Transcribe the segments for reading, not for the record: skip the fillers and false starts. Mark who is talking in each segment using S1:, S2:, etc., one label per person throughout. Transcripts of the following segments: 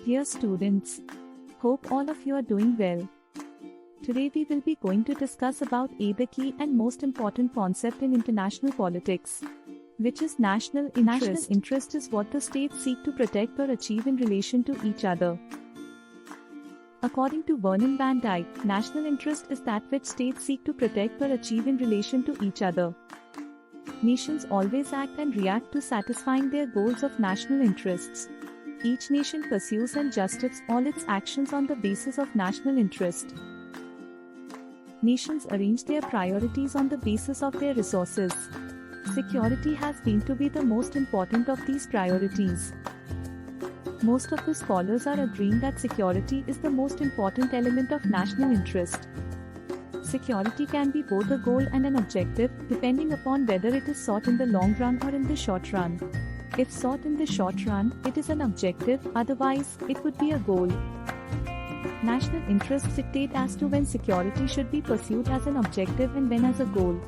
S1: Dear students, hope all of you are doing well. Today we will be going to discuss about the key and most important concept in international politics, which is national interest. National interest is what the states seek to protect or achieve in relation to each other. According to Vernon van Dijk, national interest is that which states seek to protect or achieve in relation to each other. Nations always act and react to satisfying their goals of national interests. Each nation pursues and justifies all its actions on the basis of national interest. Nations arrange their priorities on the basis of their resources. Security has been to be the most important of these priorities. Most of the scholars are agreeing that security is the most important element of national interest. Security can be both a goal and an objective, depending upon whether it is sought in the long run or in the short run. If sought in the short run, it is an objective, otherwise, it would be a goal. National interests dictate as to when security should be pursued as an objective and when as a goal.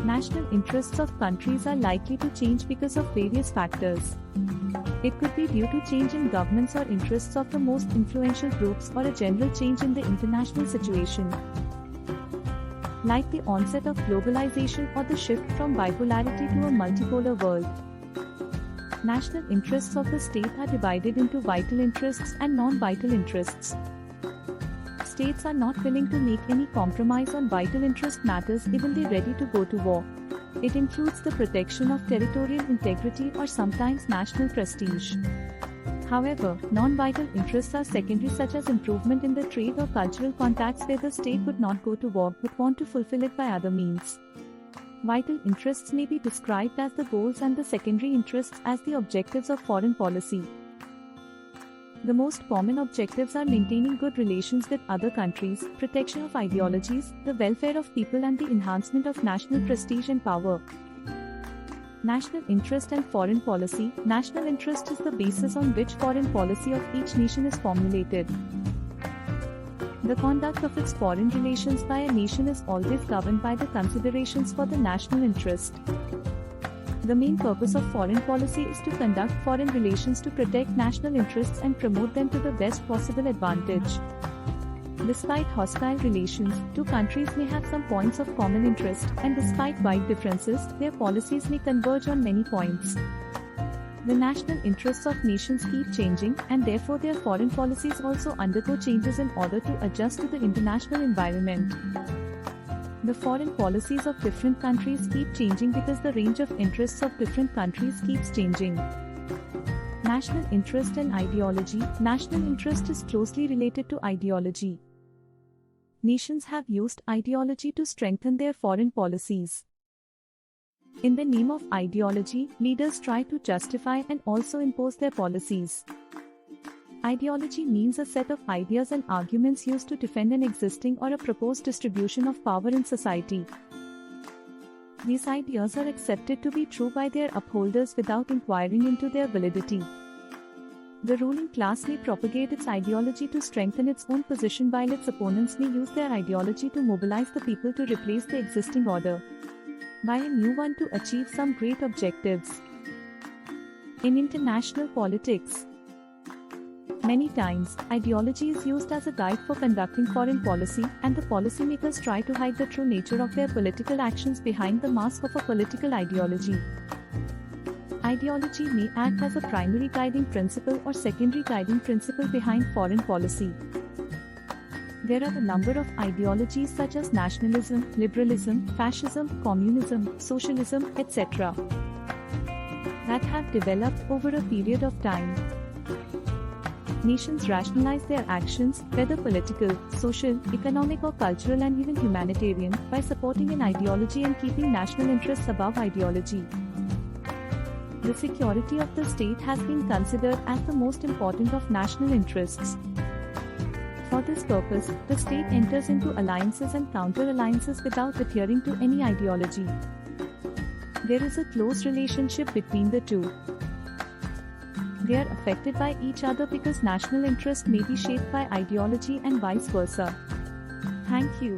S1: National interests of countries are likely to change because of various factors. It could be due to change in governments or interests of the most influential groups or a general change in the international situation, like the onset of globalization or the shift from bipolarity to a multipolar world. National interests of the state are divided into vital interests and non-vital interests. States are not willing to make any compromise on vital interest matters even they ready to go to war. It includes the protection of territorial integrity or sometimes national prestige. However, non-vital interests are secondary, such as improvement in the trade or cultural contacts where the state would not go to war but want to fulfill it by other means. Vital interests may be described as the goals and the secondary interests as the objectives of foreign policy. The most common objectives are maintaining good relations with other countries, protection of ideologies, the welfare of people and the enhancement of national prestige and power. National interest and foreign policy. National interest is the basis on which foreign policy of each nation is formulated. The conduct of its foreign relations by a nation is always governed by the considerations for the national interest. The main purpose of foreign policy is to conduct foreign relations to protect national interests and promote them to the best possible advantage. Despite hostile relations, two countries may have some points of common interest, and despite wide differences, their policies may converge on many points. The national interests of nations keep changing, and therefore their foreign policies also undergo changes in order to adjust to the international environment. The foreign policies of different countries keep changing because the range of interests of different countries keeps changing. National interest and ideology. National interest is closely related to ideology. Nations have used ideology to strengthen their foreign policies. In the name of ideology, leaders try to justify and also impose their policies. Ideology means a set of ideas and arguments used to defend an existing or a proposed distribution of power in society. These ideas are accepted to be true by their upholders without inquiring into their validity. The ruling class may propagate its ideology to strengthen its own position, while its opponents may use their ideology to mobilize the people to replace the existing order by a new one to achieve some great objectives. In international politics, many times, ideology is used as a guide for conducting foreign policy, and the policymakers try to hide the true nature of their political actions behind the mask of a political ideology. Ideology may act as a primary guiding principle or secondary guiding principle behind foreign policy. There are a number of ideologies such as nationalism, liberalism, fascism, communism, socialism, etc. that have developed over a period of time. Nations rationalize their actions, whether political, social, economic or cultural and even humanitarian, by supporting an ideology and keeping national interests above ideology. The security of the state has been considered as the most important of national interests. For this purpose, the state enters into alliances and counter-alliances without adhering to any ideology. There is a close relationship between the two. They are affected by each other because national interest may be shaped by ideology and vice versa. Thank you.